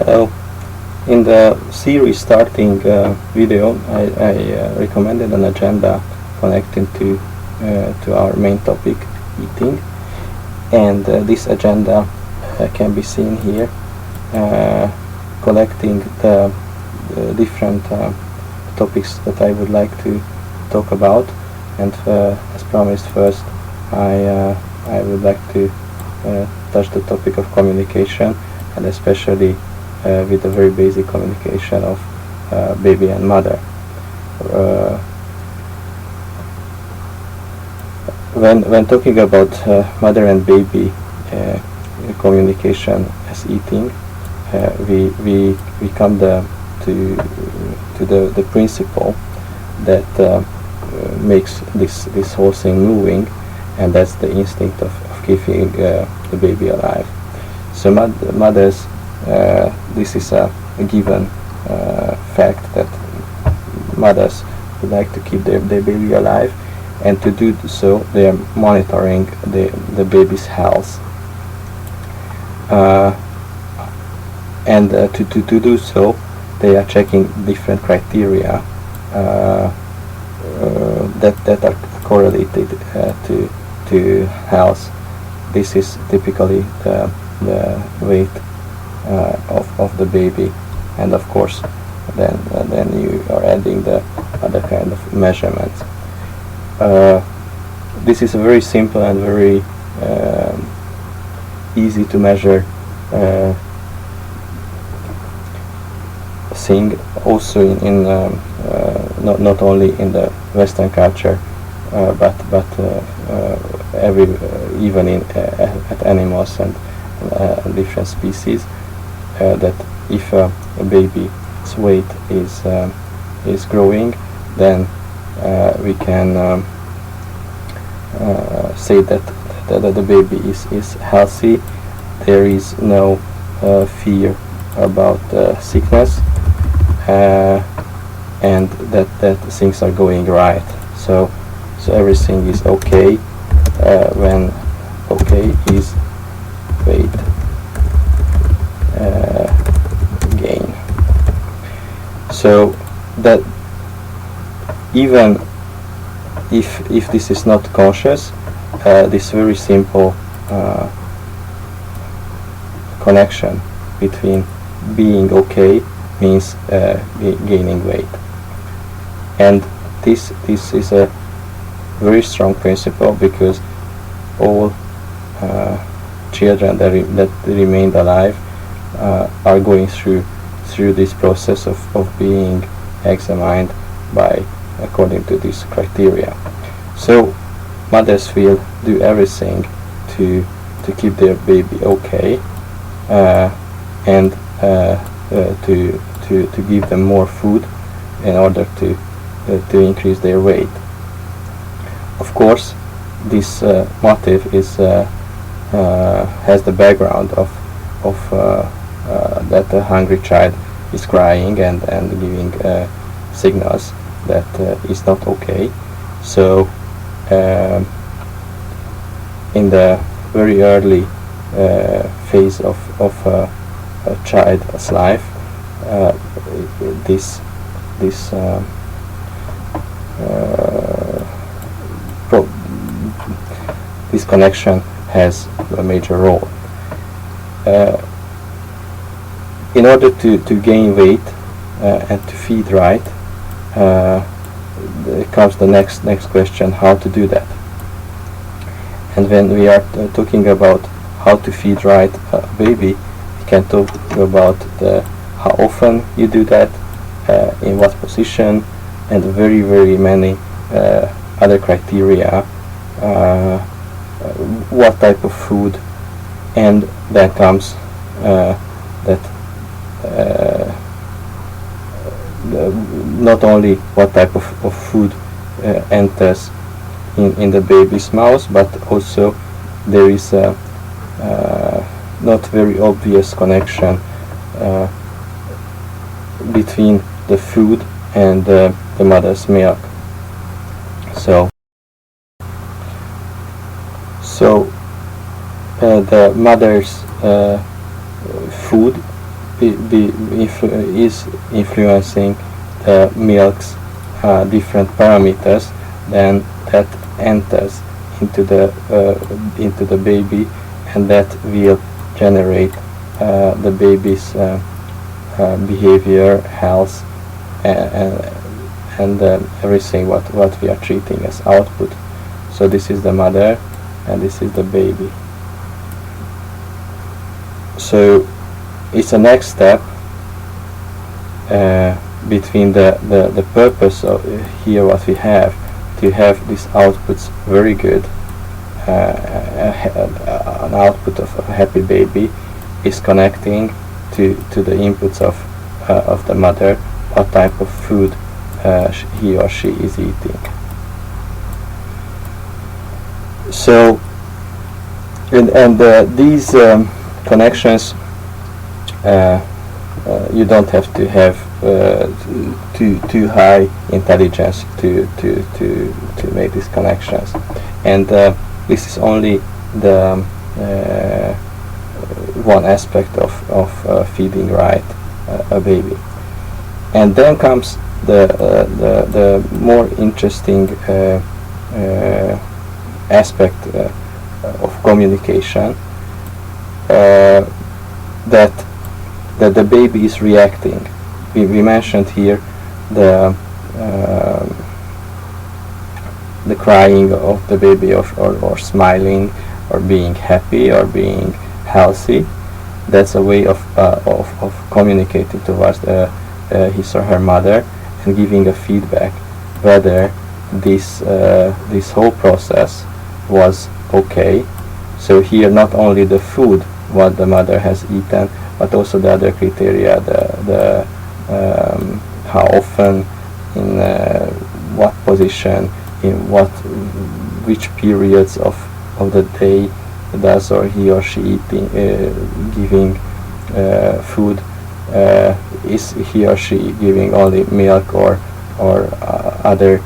So in the series starting video, I recommended an agenda connecting to our main topic, eating, and this agenda can be seen here, collecting the different topics that I would like to talk about. And as promised, first I would like to touch the topic of communication, and especially with the very basic communication of baby and mother. When talking about mother and baby communication as eating, we come to the principle that makes this whole thing moving, and that's the instinct of keeping the baby alive. So mothers, this is a given fact that mothers would like to keep their baby alive, and to do so they are monitoring the baby's health, and to do so they are checking different criteria that are correlated to health. This is typically the weight of the baby, and of course then you are adding the other kind of measurements. This is a very simple and very easy to measure thing, also in not only in the Western culture, but even at animals and different species, that if a baby's weight is growing, then we can say that the baby is healthy. There is no fear about sickness, and that things are going right. So everything is okay when okay is weight gain. So that even if this is not conscious, this very simple connection between being okay means gaining weight, and this is a very strong principle, because all children that remained alive are going through this process of being examined by according to this criteria. So mothers will do everything to keep their baby okay, and to give them more food in order to increase their weight. Of course, this motive is has the background of that a hungry child is crying and giving signals that is not okay. So in the very early phase of a child's life, this connection has a major role. In order to gain weight and to feed right, comes the next question: how to do that? And when we are talking about how to feed right a baby, we can talk about how often you do that, in what position, and very many other criteria, what type of food, and then comes that not only what type of food enters in the baby's mouth, but also there is a not very obvious connection between the food and the mother's milk. So the mother's food is influencing the milk's different parameters, then that enters into the baby, and that will generate the baby's behavior, health, and everything what we are treating as output. So this is the mother, and this is the baby. So it's a next step between the purpose of here what we have to have these outputs very good, an output of a happy baby is connecting to the inputs of the mother, what type of food he or she is eating. So and these connections, you don't have to have too high intelligence to make these connections, and this is only the one aspect of feeding right a baby. And then comes the more interesting aspect of communication, that the baby is reacting. We mentioned here the crying of the baby, or smiling, or being happy, or being healthy. That's a way of communicating towards his or her mother, and giving a feedback whether this whole process was okay. So here not only the food what the mother has eaten, but also the other criteria, the how often, in what position, in which periods of the day does or he or she eating, giving food. Is he or she giving only milk or other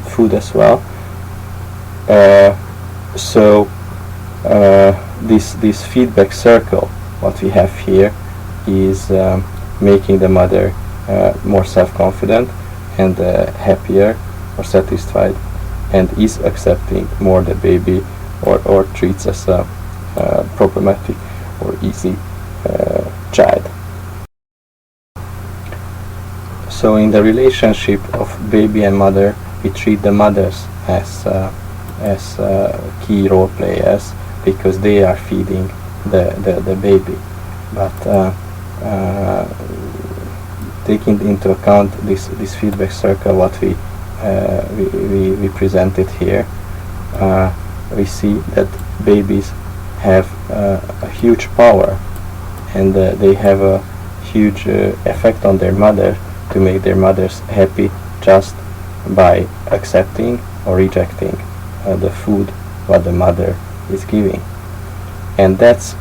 food as well? So this feedback circle what we have here is making the mother more self-confident and happier or satisfied, and is accepting more the baby, or treats as a problematic or easy child. So in the relationship of baby and mother, we treat the mothers as key role players, because they are feeding the baby. But taking into account this feedback circle what we presented here, we see that babies have a huge power, and they have a huge effect on their mother to make their mothers happy, just by accepting or rejecting the food what the mother is giving. And that's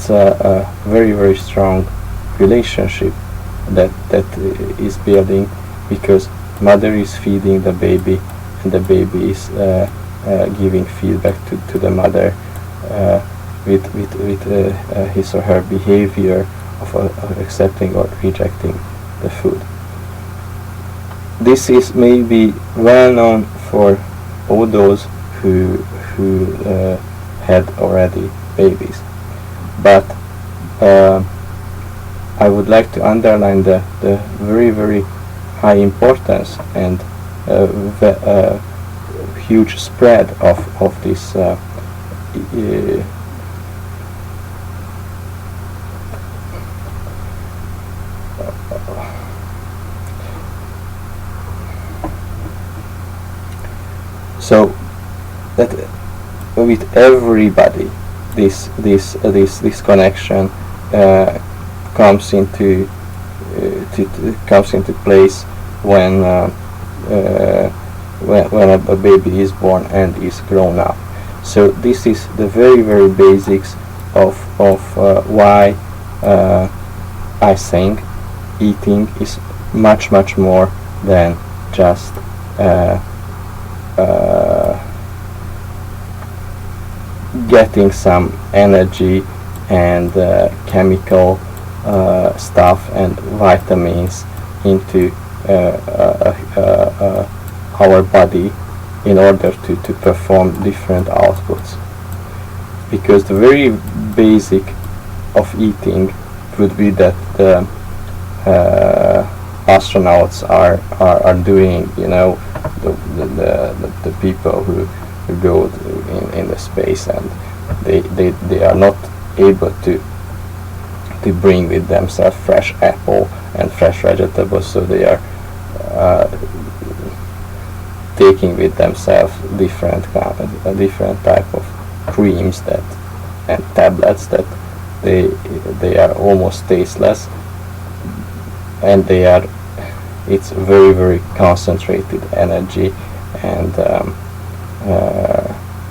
a very strong relationship that is building, because mother is feeding the baby, and the baby is giving feedback to the mother with his or her behavior of accepting or rejecting the food. This is maybe well known for all those who had already babies, but I would like to underline the very high importance and huge spread of this so that with everybody this connection comes into place when a baby is born and is grown up. So this is the very basics of why I think eating is much more than just getting some energy and chemical stuff and vitamins into our body in order to perform different outputs. Because the very basic of eating would be that the astronauts are doing, the people who go in the space, and they are not able to bring with themselves fresh apple and fresh vegetables, so they are taking with themselves different type of creams and tablets that they are almost tasteless, and it's very, very concentrated energy and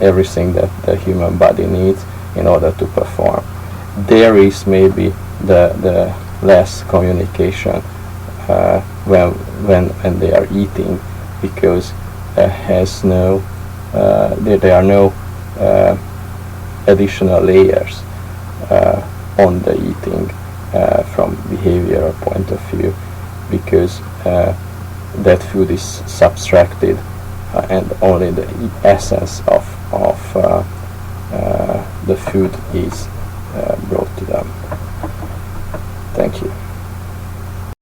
everything that the human body needs in order to perform. There is maybe the less communication when they are eating, because has no there are no additional layers on the eating from behavioral point of view, because that food is subtracted and only the essence of the food is brought to them.